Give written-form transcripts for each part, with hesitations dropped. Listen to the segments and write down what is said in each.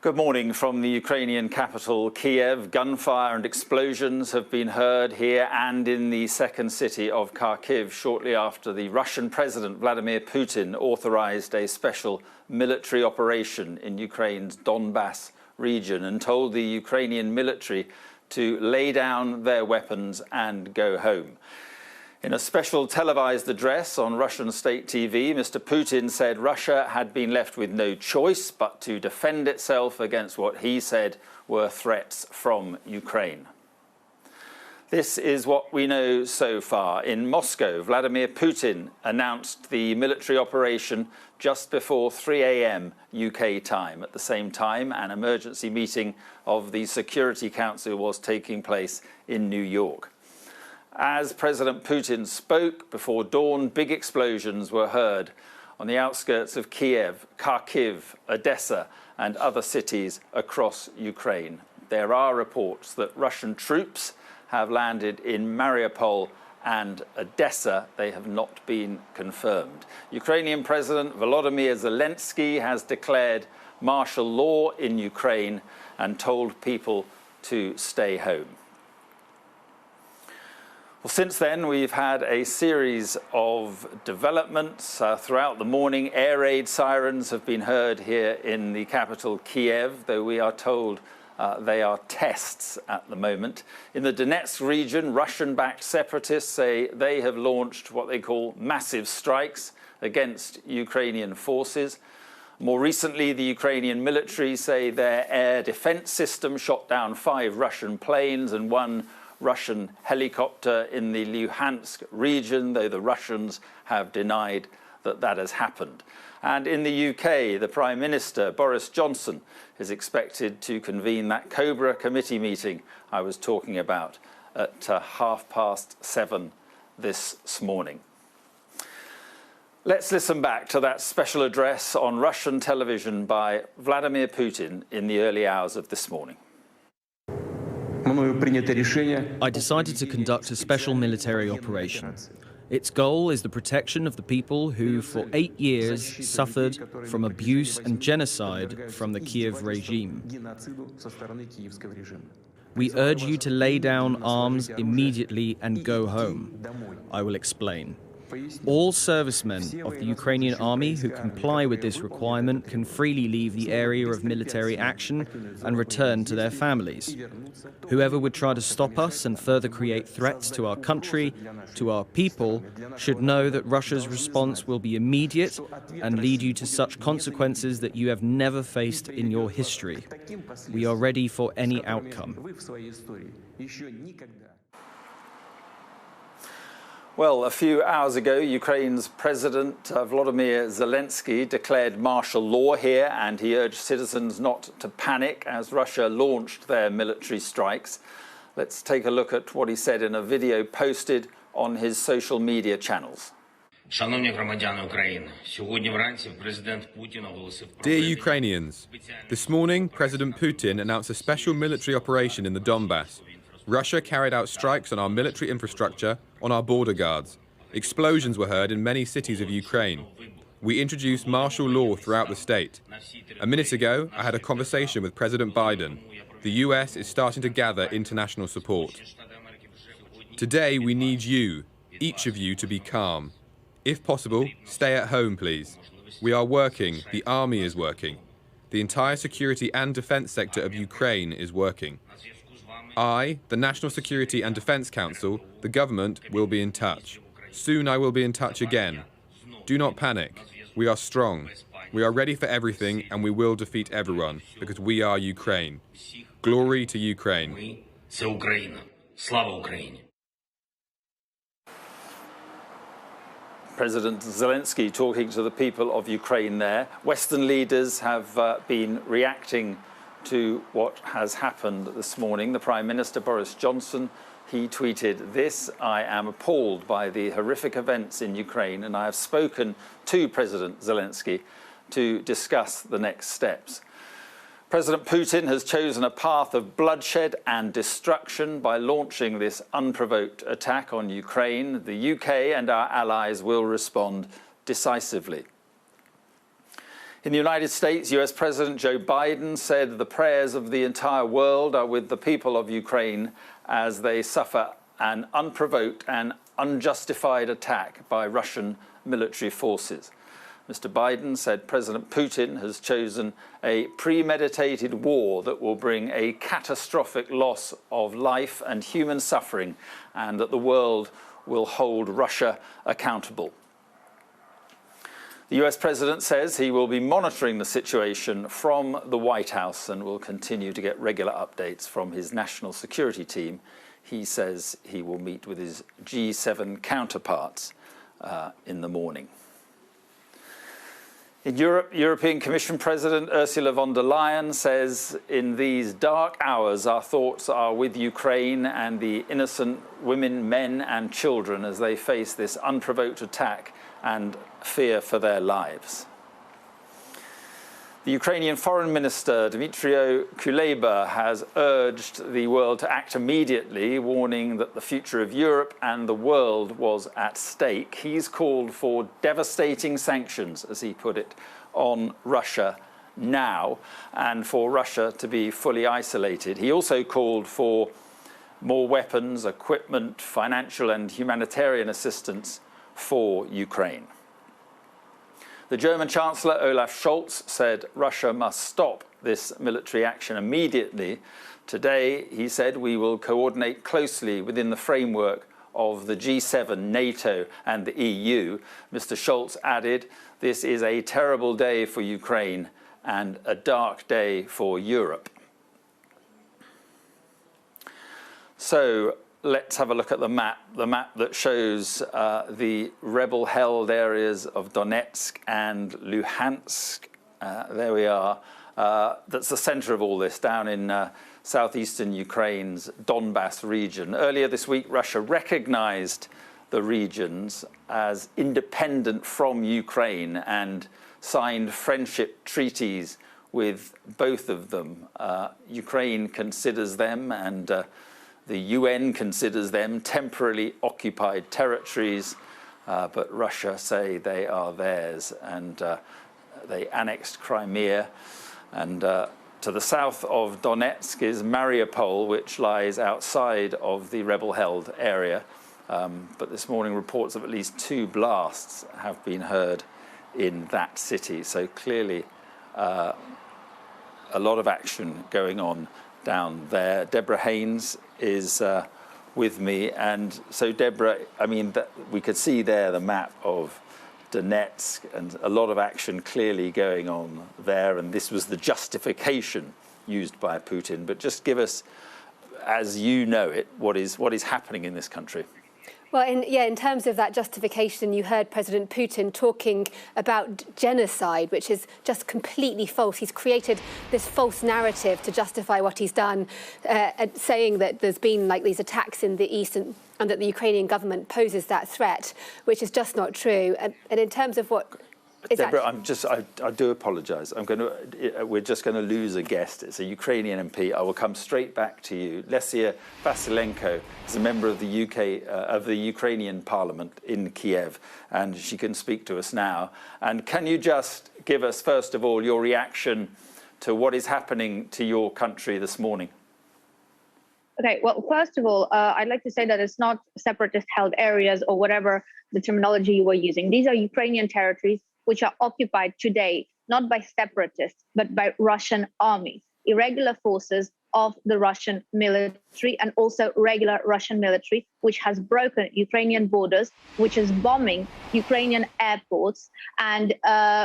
Good morning from the Ukrainian capital, Kiev. Gunfire and explosions have been heard here and in the second city of Kharkiv shortly after the Russian President Vladimir Putin authorized a special military operation in Ukraine's Donbass region and told the Ukrainian military to lay down their weapons and go home. In a special televised address on Russian state TV, Mr. Putin said Russia had been left with no choice but to defend itself against what he said were threats from Ukraine. This is what we know so far. In Moscow, Vladimir Putin announced the military operation just before 3 a.m. UK time. At the same time, an emergency meeting of the Security Council was taking place in New York. As President Putin spoke before dawn, big explosions were heard on the outskirts of Kiev, Kharkiv, Odessa and other cities across Ukraine. There are reports that Russian troops have landed in Mariupol and Odessa. They have not been confirmed. Ukrainian President Volodymyr Zelensky has declared martial law in Ukraine and told people to stay home. Well, since then, we've had a series of developments throughout the morning. Air raid sirens have been heard here in the capital, Kiev, though we are told they are tests at the moment. In the Donetsk region, Russian-backed separatists say they have launched what they call massive strikes against Ukrainian forces. More recently, the Ukrainian military say their air defense system shot down 5 Russian planes and 1 Russian helicopter in the Luhansk region, though the Russians have denied that that has happened. And in the UK, the Prime Minister, Boris Johnson, is expected to convene that Cobra committee meeting I was talking about at 7:30 this morning. Let's listen back to that special address on Russian television by Vladimir Putin in the early hours of this morning. I decided to conduct a special military operation. Its goal is the protection of the people who, for 8 years, suffered from abuse and genocide from the Kiev regime. We urge you to lay down arms immediately and go home. I will explain. All servicemen of the Ukrainian army who comply with this requirement can freely leave the area of military action and return to their families. Whoever would try to stop us and further create threats to our country, to our people, should know that Russia's response will be immediate and lead you to such consequences that you have never faced in your history. We are ready for any outcome. Well, a few hours ago, Ukraine's President Volodymyr Zelensky declared martial law here, and he urged citizens not to panic as Russia launched their military strikes. Let's take a look at what he said in a video posted on his social media channels. Dear Ukrainians, this morning President Putin announced a special military operation in the Donbass. Russia carried out strikes on our military infrastructure, on our border guards. Explosions were heard in many cities of Ukraine. We introduced martial law throughout the state. A minute ago, I had a conversation with President Biden. The US is starting to gather international support. Today, we need you, each of you, to be calm. If possible, stay at home, please. We are working. The army is working. The entire security and defense sector of Ukraine is working. I, the National Security and Defense Council, the government, will be in touch. Soon I will be in touch again. Do not panic. We are strong. We are ready for everything and we will defeat everyone because we are Ukraine. Glory to Ukraine. President Zelensky talking to the people of Ukraine there. Western leaders have been reacting to what has happened this morning. The Prime Minister, Boris Johnson, he tweeted this: "I am appalled by the horrific events in Ukraine and I have spoken to President Zelensky to discuss the next steps." President Putin has chosen a path of bloodshed and destruction by launching this unprovoked attack on Ukraine. The UK and our allies will respond decisively. In the United States, US President Joe Biden said the prayers of the entire world are with the people of Ukraine as they suffer an unprovoked and unjustified attack by Russian military forces. Mr. Biden said President Putin has chosen a premeditated war that will bring a catastrophic loss of life and human suffering, and that the world will hold Russia accountable. The US President says he will be monitoring the situation from the White House and will continue to get regular updates from his national security team. He says he will meet with his G7 counterparts in the morning. In Europe, European Commission President Ursula von der Leyen says, in these dark hours, our thoughts are with Ukraine and the innocent women, men and children as they face this unprovoked attack and fear for their lives. The Ukrainian Foreign Minister Dmytro Kuleba has urged the world to act immediately, warning that the future of Europe and the world was at stake. He's called for devastating sanctions, as he put it, on Russia now, and for Russia to be fully isolated. He also called for more weapons, equipment, financial and humanitarian assistance for Ukraine. The German Chancellor Olaf Scholz said Russia must stop this military action immediately. Today, he said, we will coordinate closely within the framework of the G7, NATO and the EU. Mr. Scholz added, this is a terrible day for Ukraine and a dark day for Europe. So, let's have a look at the map that shows the rebel-held areas of Donetsk and Luhansk. There we are. That's the center of all this, down in southeastern Ukraine's Donbass region. Earlier this week, Russia recognized the regions as independent from Ukraine and signed friendship treaties with both of them. Ukraine considers them, and the UN considers them, temporarily occupied territories, but Russia say they are theirs, and they annexed Crimea. And to the south of Donetsk is Mariupol, which lies outside of the rebel-held area. But this morning, reports of at least 2 blasts have been heard in that city. So clearly, a lot of action going on down there. Deborah Haynes is with me, and so Deborah, I mean, we could see there the map of Donetsk, and a lot of action clearly going on there, and this was the justification used by Putin. But just give us, as you know it, what is happening in this country. Well, in terms of that justification, you heard President Putin talking about genocide, which is just completely false. He's created this false narrative to justify what he's done, saying that there's been like these attacks in the east and that the Ukrainian government poses that threat, which is just not true. And in terms of what Deborah, I do apologise. We're just going to lose a guest. It's a Ukrainian MP. I will come straight back to you. Lesia Vasilenko is a member of the of the Ukrainian Parliament in Kiev, and she can speak to us now. And can you just give us, first of all, your reaction to what is happening to your country this morning? Okay, well, first of all, I'd like to say that it's not separatist-held areas or whatever the terminology you were using. These are Ukrainian territories which are occupied today, not by separatists, but by Russian armies, irregular forces of the Russian military, and also regular Russian military, which has broken Ukrainian borders, which is bombing Ukrainian airports, and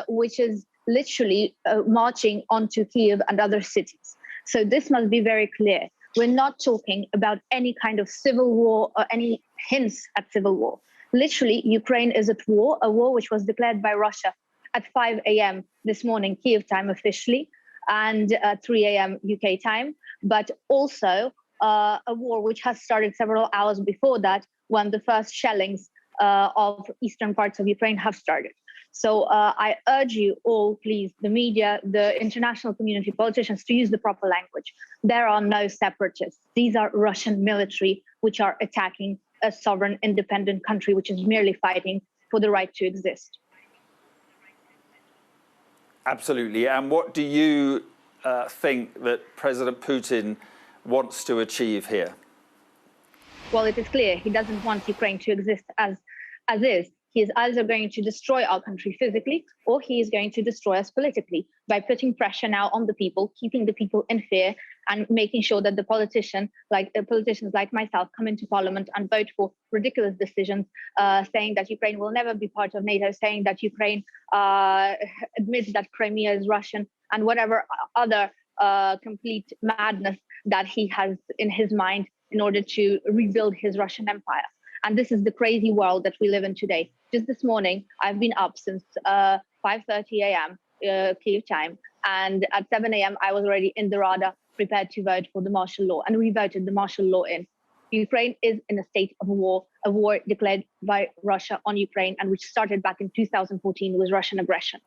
which is literally marching onto Kyiv and other cities. So this must be very clear. We're not talking about any kind of civil war or any hints at civil war. Literally, Ukraine is at war, a war which was declared by Russia at 5 a.m. this morning, Kyiv time officially, and 3 a.m. UK time, but also a war which has started several hours before that, when the first shellings of eastern parts of Ukraine have started. So I urge you all, please, the media, the international community, politicians, to use the proper language. There are no separatists. These are Russian military which are attacking a sovereign, independent country which is merely fighting for the right to exist. Absolutely. And what do you think that President Putin wants to achieve here? Well, it is clear he doesn't want Ukraine to exist as is. He is either going to destroy our country physically, or he is going to destroy us politically by putting pressure now on the people, keeping the people in fear, and making sure that the politicians like myself come into parliament and vote for ridiculous decisions, saying that Ukraine will never be part of NATO, saying that Ukraine admits that Crimea is Russian, and whatever other complete madness that he has in his mind in order to rebuild his Russian empire. And this is the crazy world that we live in today. Just this morning, I've been up since 5:30 a.m. Kyiv time. And at 7 a.m., I was already in the Rada, prepared to vote for the martial law. And we voted the martial law in. Ukraine is in a state of war, a war declared by Russia on Ukraine, and which started back in 2014 with Russian aggression.